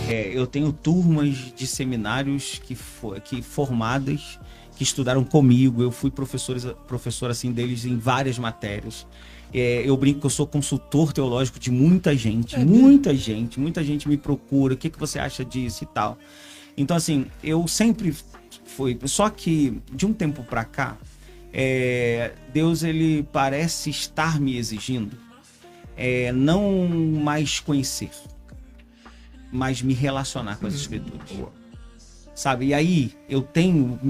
Eu tenho turmas de seminários que formadas, que estudaram comigo. Eu fui professor assim, deles em várias matérias. Eu brinco que eu sou consultor teológico de muita gente. Muita gente me procura. O que você acha disso e tal? Então, assim, eu sempre fui... Só que, de um tempo pra cá, Deus, ele parece estar me exigindo não mais conhecer, mas me relacionar com as Escrituras. Sabe? E aí, eu tenho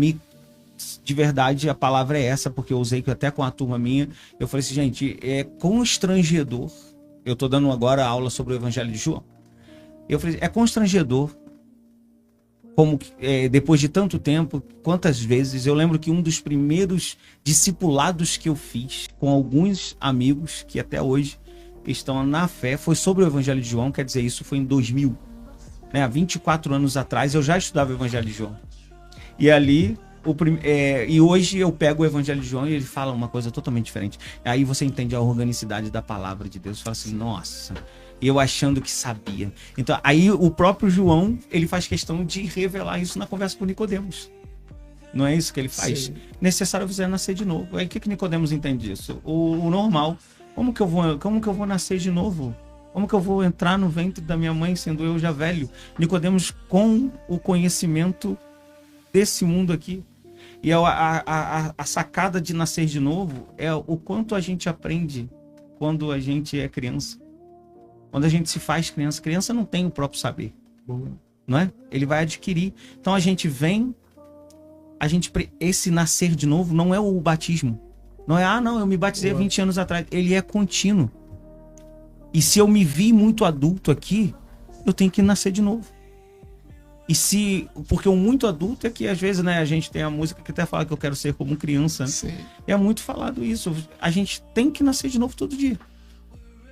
de verdade, a palavra é essa, porque eu usei até com a turma minha. Eu falei assim, gente, é constrangedor. Eu tô dando agora aula sobre o Evangelho de João. Eu falei, é constrangedor, como depois de tanto tempo, quantas vezes. Eu lembro que um dos primeiros discipulados que eu fiz com alguns amigos que até hoje estão na fé foi sobre o Evangelho de João. Quer dizer, isso foi em 2000, né? Há 24 anos atrás eu já estudava o Evangelho de João. E ali... e hoje eu pego o Evangelho de João e ele fala uma coisa totalmente diferente. Aí você entende a organicidade da palavra de Deus. Você fala assim, nossa, eu achando que sabia. Então, aí o próprio João, ele faz questão de revelar isso na conversa com Nicodemos. Não é isso que ele faz? Sim. Necessário você nascer de novo. Aí o que Nicodemos entende disso? O normal. Como que eu vou nascer de novo? Como que eu vou entrar no ventre da minha mãe sendo eu já velho? Nicodemos, com o conhecimento desse mundo aqui. E a sacada de nascer de novo é o quanto a gente aprende quando a gente é criança. Quando a gente se faz criança. Criança não tem o próprio saber. Não é? Ele vai adquirir. Então a gente vem... Esse nascer de novo não é o batismo. Não é, não, eu me batizei há 20 anos atrás. Ele é contínuo. E se eu me vi muito adulto aqui, eu tenho que nascer de novo. Porque o muito adulto é que às vezes, né, a gente tem a música que até fala que eu quero ser como criança, né? Sim. E é muito falado isso. A gente tem que nascer de novo todo dia.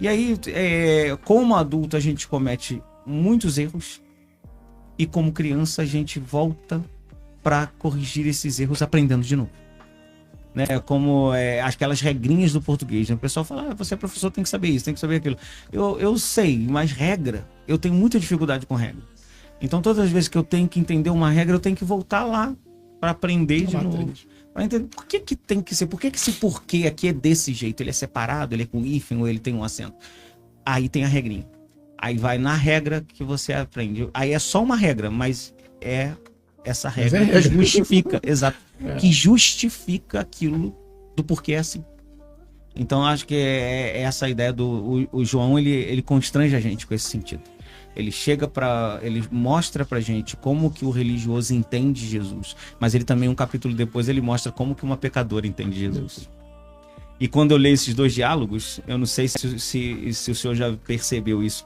E aí, como adulto, a gente comete muitos erros. E como criança, a gente volta para corrigir esses erros aprendendo de novo. Né? Como aquelas regrinhas do português, né? O pessoal fala, você é professor, tem que saber isso, tem que saber aquilo. Eu sei, mas regra, eu tenho muita dificuldade com regra. Então, todas as vezes que eu tenho que entender uma regra, eu tenho que voltar lá para aprender de novo. Para entender por que tem que ser, por que esse porquê aqui é desse jeito? Ele é separado, ele é com hífen ou ele tem um acento? Aí tem a regrinha. Aí vai na regra que você aprende. Aí é só uma regra, mas essa regra que justifica, exato, que justifica aquilo do porquê é assim. Então, acho que essa ideia o João, ele constrange a gente com esse sentido. Ele ele mostra pra gente como que o religioso entende Jesus, mas ele também, um capítulo depois, ele mostra como que uma pecadora entende Jesus. E quando eu leio esses dois diálogos, eu não sei se o senhor já percebeu isso,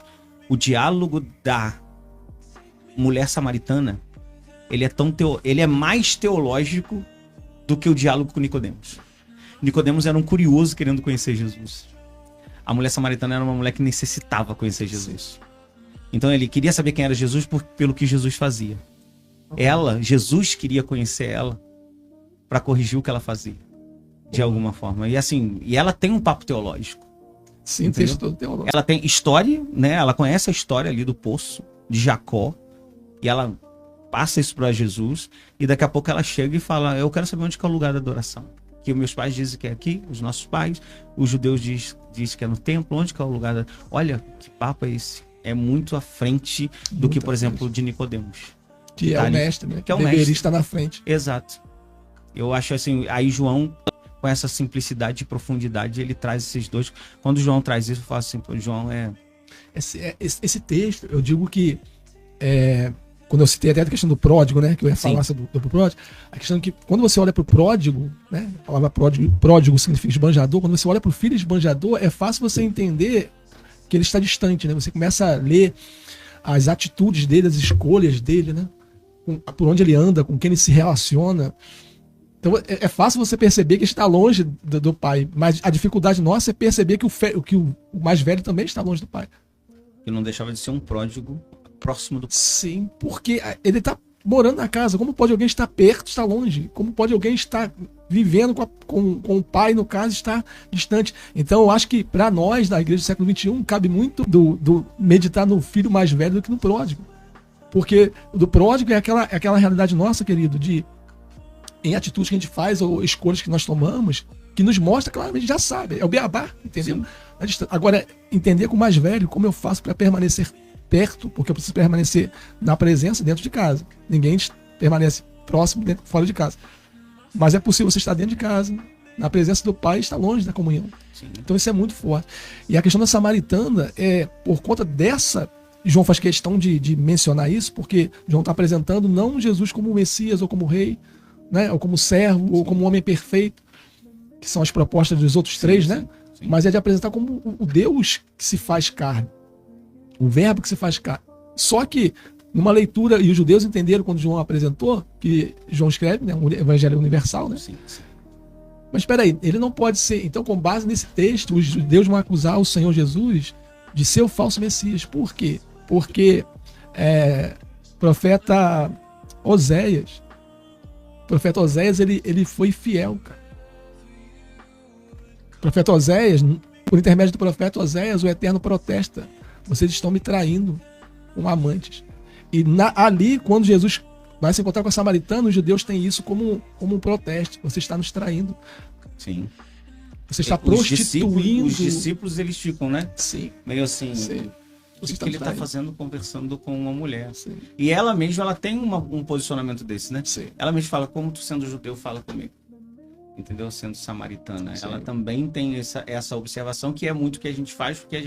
o diálogo da mulher samaritana, ele é mais teológico do que o diálogo com Nicodemos. Nicodemos era um curioso querendo conhecer Jesus. A mulher samaritana era uma mulher que necessitava conhecer Jesus. Então ele queria saber quem era Jesus pelo que Jesus fazia. Jesus queria conhecer ela para corrigir o que ela fazia, de alguma forma. E assim, ela tem um papo teológico. Sim, texto todo teológico. Ela tem história, né? Ela conhece a história ali do poço de Jacó e ela passa isso para Jesus e daqui a pouco ela chega e fala, eu quero saber onde que é o lugar da adoração. Que meus pais dizem que é aqui, os nossos pais, os judeus diz que é no templo, onde que é o lugar da... Olha, que papo é esse? É muito à frente do que, por exemplo, de Nicodemos. Que é o mestre, né? Que é o deveria mestre. Estar na frente. Exato. Eu acho assim, aí João, com essa simplicidade e profundidade, ele traz esses dois. Quando João traz isso, eu falo assim, pô, João Esse texto, eu digo que... quando eu citei até a questão do pródigo, né? Que eu ia falar do pródigo. A questão é que quando você olha para o pródigo, né? A palavra pródigo significa esbanjador. Quando você olha para o filho esbanjador, é fácil você entender que ele está distante, né? Você começa a ler as atitudes dele, as escolhas dele, né? Por onde ele anda, com quem ele se relaciona. Então é fácil você perceber que está longe do pai, mas a dificuldade nossa é perceber que o mais velho também está longe do pai. Que não deixava de ser um pródigo próximo do pai. Sim, porque ele está morando na casa. Como pode alguém estar perto, estar longe? Como pode alguém estar vivendo com o pai, no caso, estar distante? Então eu acho que para nós, da igreja do século XXI, cabe muito do meditar no filho mais velho do que no pródigo. Porque o do pródigo é aquela realidade nossa, querido, de em atitudes que a gente faz ou escolhas que nós tomamos, que nos mostra claramente, já sabe, é o beabá, entendeu? Agora, entender com o mais velho como eu faço para permanecer perto, porque eu preciso permanecer na presença dentro de casa. Ninguém permanece próximo fora de casa. Mas é possível você estar dentro de casa, na presença do Pai, e estar longe da comunhão. Sim. Então isso é muito forte. E a questão da samaritana é por conta dessa. João faz questão de mencionar isso, porque João está apresentando não Jesus como Messias ou como rei, né, ou como servo, ou como homem perfeito, que são as propostas dos outros três, né? Sim. Mas é de apresentar como o Deus que se faz carne, o verbo que se faz carne. Só que, numa leitura, e os judeus entenderam quando João apresentou, que João escreve, né, um evangelho universal, né? Sim. Mas espera aí, ele não pode ser. Então, com base nesse texto, os judeus vão acusar o Senhor Jesus de ser o falso Messias. Por quê? Porque profeta Oséias, ele foi fiel, cara. Profeta Oséias, por intermédio do profeta Oséias, o Eterno protesta: vocês estão me traindo com amantes. E ali, quando Jesus vai se encontrar com a samaritana, os judeus têm isso como um protesto: você está nos traindo. Sim. Você está prostituindo. Os discípulos, eles ficam, né? Sim. Meio assim. Sim. O que ele está fazendo conversando com uma mulher? Sim. E ela mesma, ela tem um posicionamento desse, né? Sim. Ela mesma fala: como tu sendo judeu fala comigo? Entendeu? Sendo samaritana. Sim. Ela também tem essa observação, que é muito que a gente faz, porque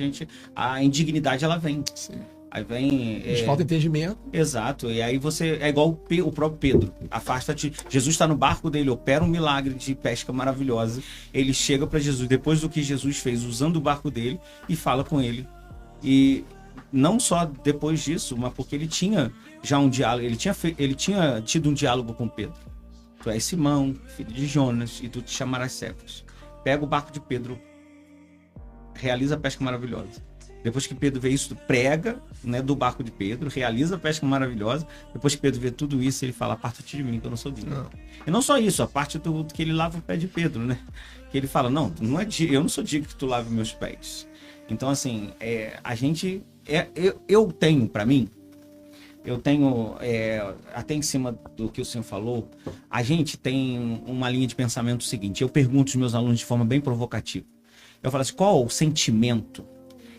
a indignidade, ela vem. Sim. Aí vem... falta entendimento. Exato. E aí você... É igual o próprio Pedro. Afasta-te. Jesus está no barco dele, opera um milagre de pesca maravilhosa. Ele chega para Jesus, depois do que Jesus fez, usando o barco dele, e fala com ele. E não só depois disso, mas porque ele tinha já um diálogo. Ele tinha tido um diálogo com Pedro. Tu és Simão, filho de Jonas, e tu te chamarás Cefas. Pega o barco de Pedro, realiza a pesca maravilhosa. Depois que Pedro vê isso, prega, né, do barco de Pedro, realiza a pesca maravilhosa. Depois que Pedro vê tudo isso, ele fala: aparta-te de mim, que eu não sou digno. Não. E não só isso, a parte do que ele lava o pé de Pedro, né? Que ele fala: não, eu não sou digno que tu lave meus pés. Então, assim, a gente... Eu tenho, para mim, até em cima do que o senhor falou, a gente tem uma linha de pensamento seguinte. Eu pergunto aos meus alunos de forma bem provocativa. Eu falo assim: qual o sentimento?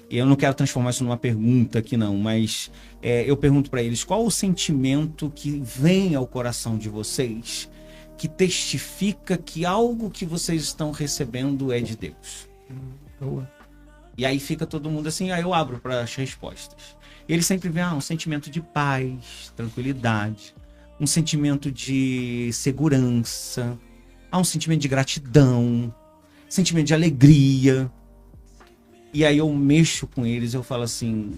E eu não quero transformar isso numa pergunta aqui não, mas eu pergunto para eles: qual o sentimento que vem ao coração de vocês que testifica que algo que vocês estão recebendo é de Deus? Boa. E aí fica todo mundo assim, aí eu abro para as respostas. E eles sempre veem um sentimento de paz, tranquilidade, um sentimento de segurança, um sentimento de gratidão, sentimento de alegria. E aí eu mexo com eles, eu falo assim: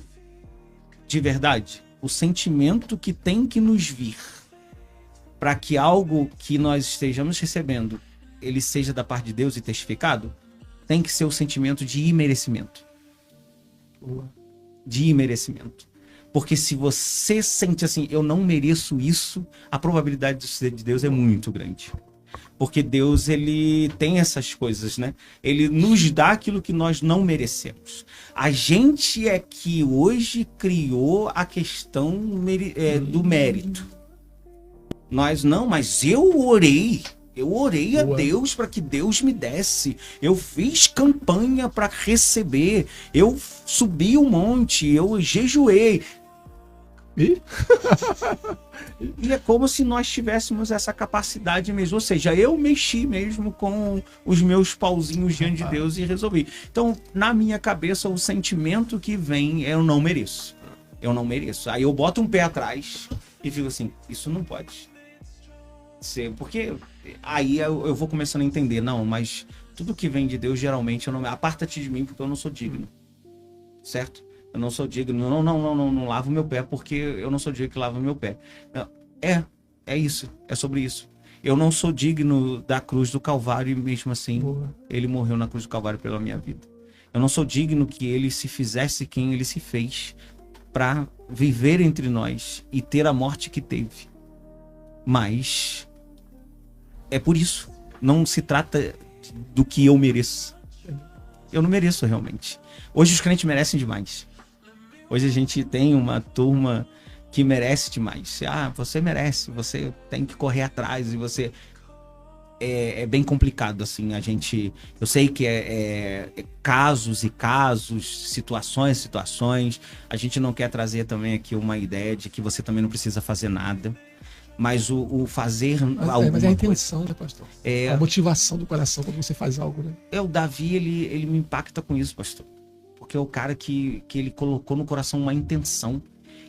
de verdade, o sentimento que tem que nos vir para que algo que nós estejamos recebendo, ele seja da parte de Deus e testificado, tem que ser o sentimento de imerecimento. De imerecimento. Porque se você sente assim: eu não mereço isso, a probabilidade de ser de Deus é muito grande. Porque Deus, ele tem essas coisas, né? Ele nos dá aquilo que nós não merecemos. A gente é que hoje criou a questão do mérito. Nós não, mas eu orei a Deus para que Deus me desse. Eu fiz campanha para receber. Eu subi um monte, eu jejuei. E é como se nós tivéssemos essa capacidade mesmo. Ou seja, eu mexi mesmo com os meus pauzinhos diante de Deus e resolvi. Então, na minha cabeça, o sentimento que vem é: eu não mereço. Eu não mereço. Aí eu boto um pé atrás e fico assim: isso não pode ser. Porque aí eu vou começando a entender: não, mas tudo que vem de Deus, geralmente, eu não... aparta-te de mim, porque eu não sou digno. Certo? Eu não sou digno, não lavo meu pé, porque eu não sou digno que lava meu pé. É isso, é sobre isso. Eu não sou digno da cruz do Calvário e mesmo assim, ele morreu na cruz do Calvário pela minha vida. Eu não sou digno que ele se fizesse quem ele se fez para viver entre nós e ter a morte que teve. Mas é por isso. Não se trata do que eu mereço. Eu não mereço realmente. Hoje os crentes merecem demais. Hoje a gente tem uma turma que merece demais. Você merece, você tem que correr atrás e você... É bem complicado, assim, eu sei que casos e casos, situações, a gente não quer trazer também aqui uma ideia de que você também não precisa fazer nada, mas o fazer mas é a intenção, né, pastor? A motivação do coração quando você faz algo, né? O Davi, ele me impacta com isso, pastor, porque é o cara que ele colocou no coração uma intenção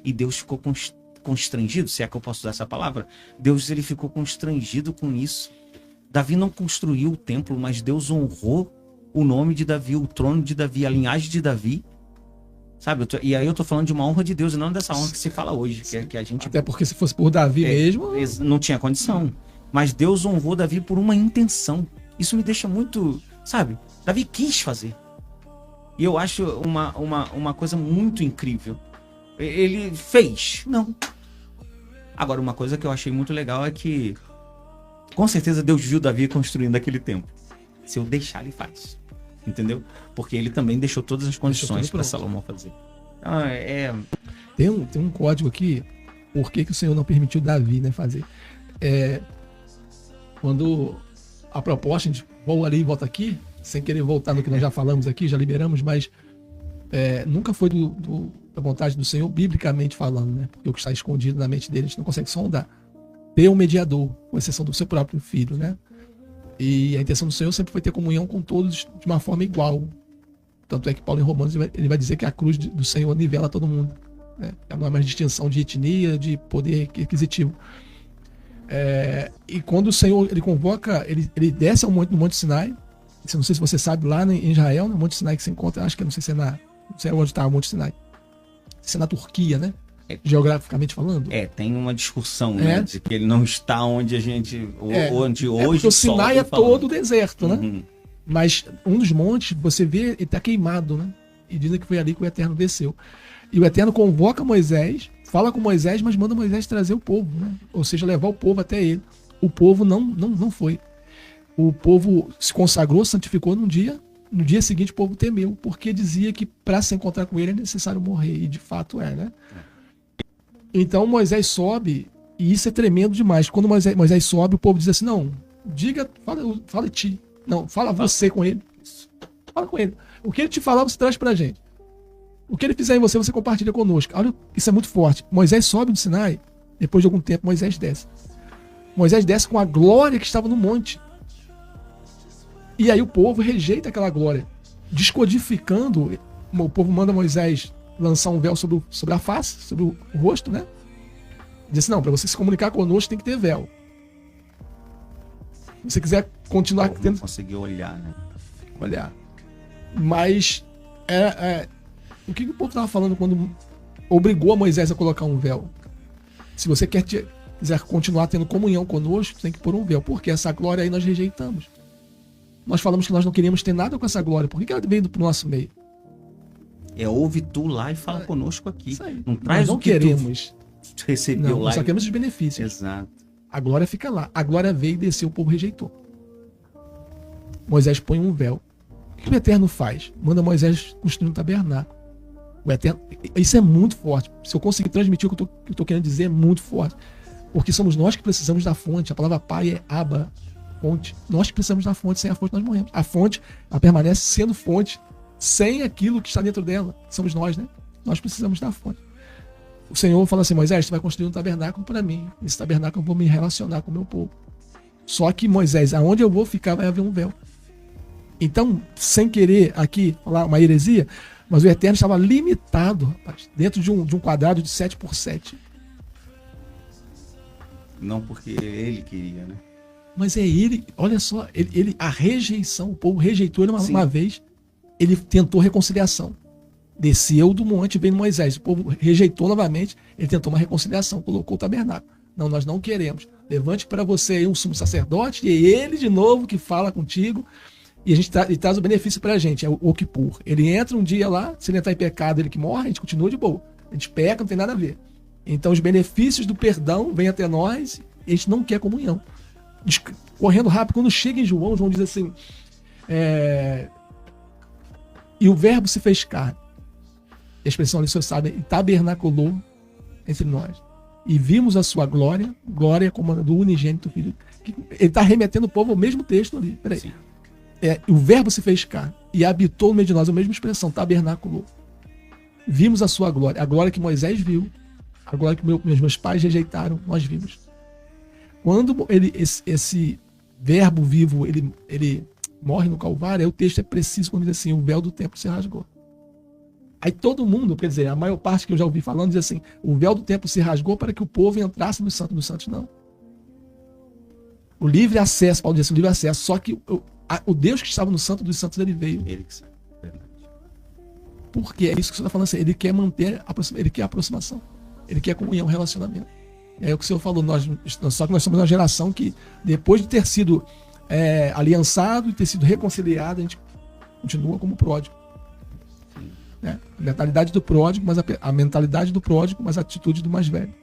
e Deus ficou constrangido, se é que eu posso usar essa palavra, Deus ele ficou constrangido com isso. Davi não construiu o templo, mas Deus honrou o nome de Davi, o trono de Davi, a linhagem de Davi. Sabe? E aí eu tô falando de uma honra de Deus e não dessa honra que se fala hoje. Que a gente... Até porque se fosse por Davi mesmo... Não tinha condição. Mas Deus honrou Davi por uma intenção. Isso me deixa muito... Sabe? Davi quis fazer. E eu acho uma coisa muito incrível. Ele fez. Não. Agora, uma coisa que eu achei muito legal é que com certeza Deus viu Davi construindo aquele templo. Se eu deixar, ele faz. Entendeu? Porque ele também deixou todas as condições para Salomão fazer. Tem um código aqui. Por que o Senhor não permitiu Davi, né, fazer? Quando a proposta, a gente voa ali e volta aqui, sem querer voltar no que nós já falamos aqui, já liberamos, mas nunca foi da vontade do Senhor, biblicamente falando, né? Porque o que está escondido na mente dele, a gente não consegue sondar. Ter um mediador, com exceção do seu próprio filho, né? E a intenção do Senhor sempre foi ter comunhão com todos de uma forma igual. Tanto é que Paulo em Romanos ele vai dizer que a cruz do Senhor nivela todo mundo, né? Não é mais distinção de etnia, de poder aquisitivo. E quando o Senhor ele convoca, ele desce no Monte Sinai. Não sei se você sabe, lá em Israel, no Monte Sinai que se encontra, acho que não sei se não sei onde está o Monte Sinai. Se é na Turquia, né? Geograficamente falando. Tem uma discussão, né? De que ele não está onde a gente... Onde hoje o Sinai é todo deserto, né? Mas um dos montes, você vê, ele está queimado, né? E dizem que foi ali que o Eterno desceu. E o Eterno convoca Moisés, fala com Moisés, mas manda Moisés trazer o povo, né? Ou seja, levar o povo até ele. O povo não foi. O povo se consagrou, santificou num dia. No dia seguinte o povo temeu, porque dizia que para se encontrar com ele é necessário morrer. E de fato né? Então Moisés sobe, e isso é tremendo demais. Quando Moisés sobe, o povo diz assim, não, fala ti. Não, fala você com ele. Fala com ele. O que ele te falar, você traz pra gente. O que ele fizer em você, você compartilha conosco. Olha, isso é muito forte. Moisés sobe do Sinai, depois de algum tempo, Moisés desce. Moisés desce com a glória que estava no monte. E aí o povo rejeita aquela glória. Descodificando, o povo manda Moisés lançar um véu sobre a face, sobre o rosto, né? Diz assim, não, para você se comunicar conosco tem que ter véu. Se você quiser continuar tendo... conseguir olhar, né? Olhar. Mas o que o povo estava falando quando obrigou a Moisés a colocar um véu? Se você quiser continuar tendo comunhão conosco, tem que pôr um véu. Porque essa glória aí nós rejeitamos. Nós falamos que nós não queríamos ter nada com essa glória. Por que ela veio pro nosso meio? Ouve tu lá e fala conosco aqui. Isso aí. Não traz nós não queremos. Tu recebeu lá. Nós só queremos os benefícios. Exato. A glória fica lá. A glória veio e desceu, o povo rejeitou. Moisés põe um véu. O que o Eterno faz? Manda Moisés construir um tabernáculo. O Eterno... Isso é muito forte. Se eu conseguir transmitir o que eu estou querendo dizer, é muito forte. Porque somos nós que precisamos da fonte. A palavra pai é Abba, fonte. Nós que precisamos da fonte. Sem a fonte nós morremos. A fonte, ela permanece sendo fonte sem aquilo que está dentro dela. Somos nós, né? Nós precisamos da fonte. O Senhor fala assim, Moisés, você vai construir um tabernáculo para mim. Nesse tabernáculo eu vou me relacionar com o meu povo. Só que, Moisés, aonde eu vou ficar vai haver um véu. Então, sem querer aqui falar uma heresia, mas o Eterno estava limitado, rapaz, dentro de um quadrado de 7x7. Não porque ele queria, né? Mas ele, olha só, a rejeição, o povo rejeitou ele uma vez, ele tentou reconciliação. Desceu do monte, veio Moisés, o povo rejeitou novamente, ele tentou uma reconciliação, colocou o tabernáculo. Não, nós não queremos. Levante para você aí um sumo sacerdote, e ele de novo que fala contigo, e a gente traz o benefício para a gente, é o Kippur. Ele entra um dia lá, se ele entrar em pecado, ele que morre, a gente continua de boa. A gente peca, não tem nada a ver. Então os benefícios do perdão vêm até nós, e a gente não quer comunhão. Correndo rápido, quando chega em João diz assim, e o verbo se fez carne. A expressão ali, vocês sabem, tabernaculou entre nós. E vimos a sua glória, glória como a do unigênito Filho. Ele está remetendo o povo ao mesmo texto ali. Peraí. O verbo se fez carne e habitou no meio de nós, a mesma expressão, tabernáculo. Vimos a sua glória, a glória que Moisés viu, a glória que meus pais rejeitaram, nós vimos. Quando esse verbo vivo, ele morre no Calvário, aí o texto é preciso quando diz assim, o véu do templo se rasgou. Aí todo mundo, quer dizer, a maior parte que eu já ouvi falando, diz assim, o véu do templo se rasgou para que o povo entrasse no Santo dos Santos. Não. O livre acesso, Paulo diz assim, o livre acesso, só que o Deus que estava no Santo dos Santos, ele veio. Ele que sabe. Porque é isso que você está falando assim, ele quer manter, ele quer aproximação, ele quer comunhão, relacionamento. É o que o senhor falou, só que nós somos uma geração que, depois de ter sido aliançado e ter sido reconciliado, a gente continua como pródigo. Né? A mentalidade do pródigo, mas a mentalidade do pródigo, mas a atitude do mais velho.